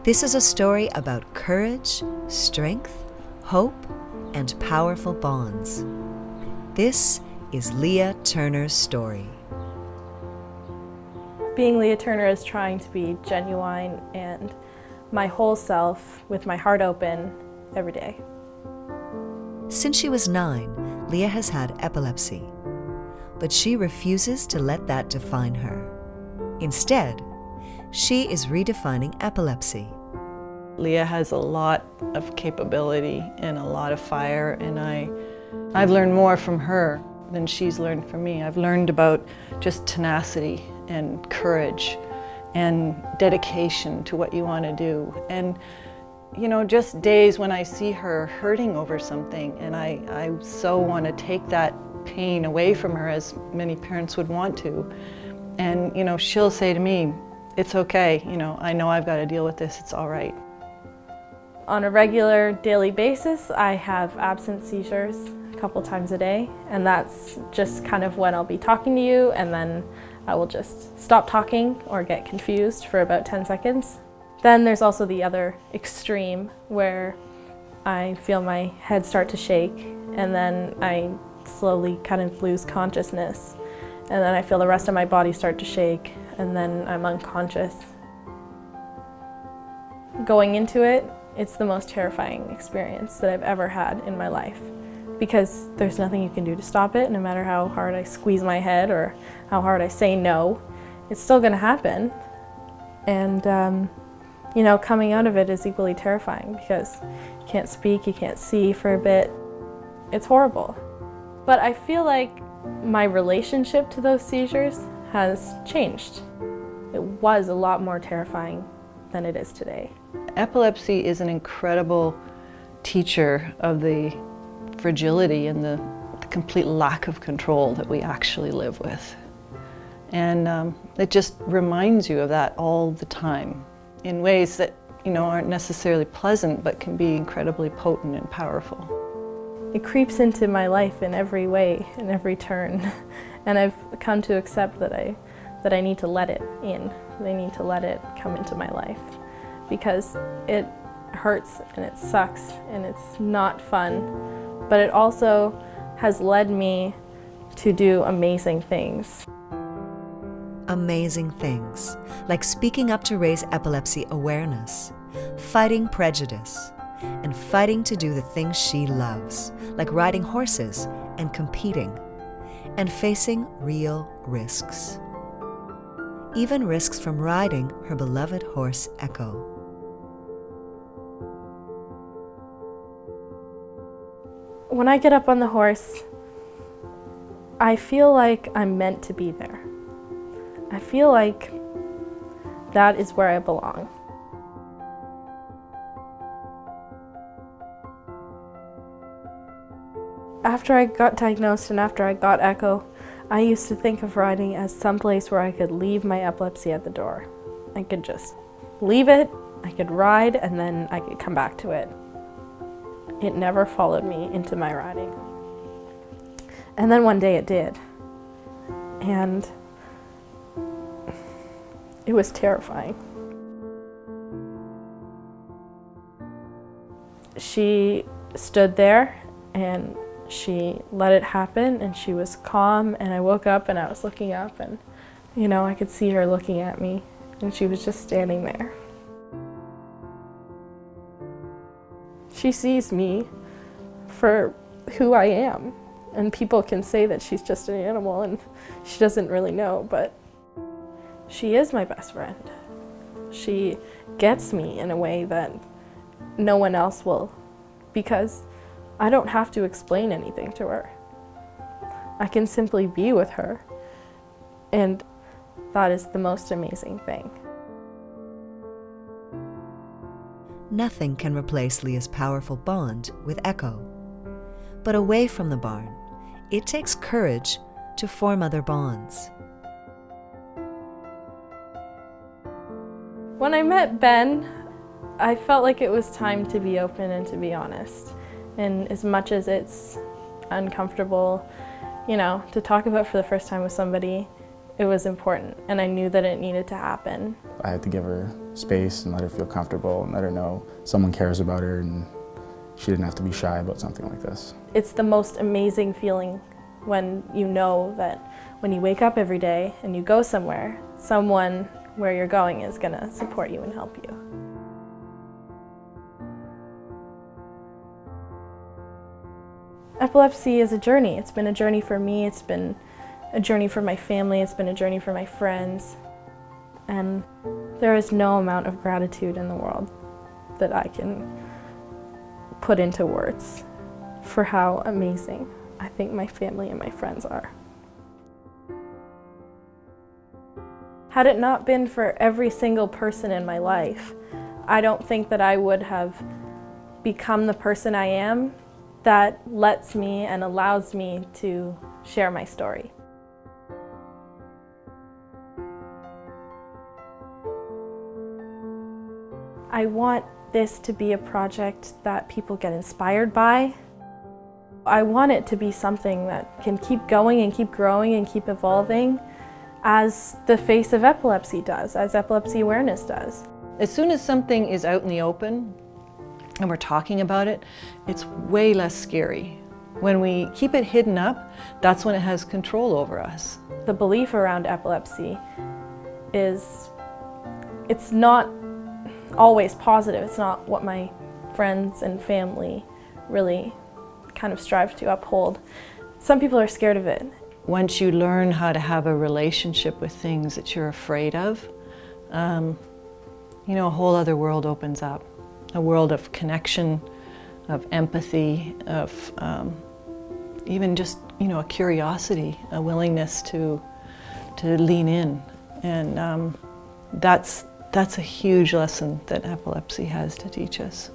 This is a story about courage, strength, hope, and powerful bonds. This is Leah Turner's story. Being Leah Turner is trying to be genuine and my whole self with my heart open every day. Since she was 9, Leah has had epilepsy, but she refuses to let that define her. Instead, she is redefining epilepsy. Leah has a lot of capability and a lot of fire, and I've learned more from her than she's learned from me. I've learned about just tenacity and courage and dedication to what you want to do. And you know, just days when I see her hurting over something and I so want to take that pain away from her, as many parents would want to. And you know, she'll say to me, "It's okay, you know I've got to deal with this, it's all right." On a regular daily basis, I have absent seizures a couple times a day, and that's just kind of when I'll be talking to you and then I will just stop talking or get confused for about 10 seconds. Then there's also the other extreme where I feel my head start to shake and then I slowly kind of lose consciousness, and then I feel the rest of my body start to shake and then I'm unconscious. Going into it, it's the most terrifying experience that I've ever had in my life, because there's nothing you can do to stop it. No matter how hard I squeeze my head or how hard I say no, it's still going to happen. And you know, coming out of it is equally terrifying because you can't speak, you can't see for a bit. It's horrible. But I feel like my relationship to those seizures has changed. It was a lot more terrifying than it is today. Epilepsy is an incredible teacher of the fragility and the complete lack of control that we actually live with. And it just reminds you of that all the time in ways that, you know, aren't necessarily pleasant but can be incredibly potent and powerful. It creeps into my life in every way, in every turn. And I've come to accept that I need to let it in. I need to let it come into my life, because it hurts and it sucks and it's not fun, but it also has led me to do amazing things. Amazing things, like speaking up to raise epilepsy awareness, fighting prejudice, and fighting to do the things she loves, like riding horses and competing, and facing real risks. Even risks from riding her beloved horse, Echo. When I get up on the horse, I feel like I'm meant to be there. I feel like that is where I belong. After I got diagnosed and after I got Echo, I used to think of riding as some place where I could leave my epilepsy at the door. I could just leave it, I could ride, and then I could come back to it. It never followed me into my riding. And then one day it did. And it was terrifying. She stood there and she let it happen, and she was calm, and I woke up and I was looking up and, you know, I could see her looking at me, and she was just standing there. She sees me for who I am, and people can say that she's just an animal and she doesn't really know, but she is my best friend. She gets me in a way that no one else will, because I don't have to explain anything to her. I can simply be with her, and that is the most amazing thing. Nothing can replace Leah's powerful bond with Echo. But away from the barn, it takes courage to form other bonds. When I met Ben, I felt like it was time to be open and to be honest. And as much as it's uncomfortable, you know, to talk about for the first time with somebody, it was important, and I knew that it needed to happen. I had to give her space and let her feel comfortable and let her know someone cares about her and she didn't have to be shy about something like this. It's the most amazing feeling when you know that when you wake up every day and you go somewhere, someone where you're going is going to support you and help you. Epilepsy is a journey. It's been a journey for me, it's been a journey for my family, it's been a journey for my friends. And there is no amount of gratitude in the world that I can put into words for how amazing I think my family and my friends are. Had it not been for every single person in my life, I don't think that I would have become the person I am that lets me and allows me to share my story. I want this to be a project that people get inspired by. I want it to be something that can keep going and keep growing and keep evolving as the face of epilepsy does, as epilepsy awareness does. As soon as something is out in the open and we're talking about it, it's way less scary. When we keep it hidden up, that's when it has control over us. The belief around epilepsy is, it's not always positive. It's not what my friends and family really kind of strive to uphold. Some people are scared of it. Once you learn how to have a relationship with things that you're afraid of, you know, a whole other world opens up. A world of connection, of empathy, of even just, you know, a curiosity, a willingness to lean in. And that's a huge lesson that epilepsy has to teach us.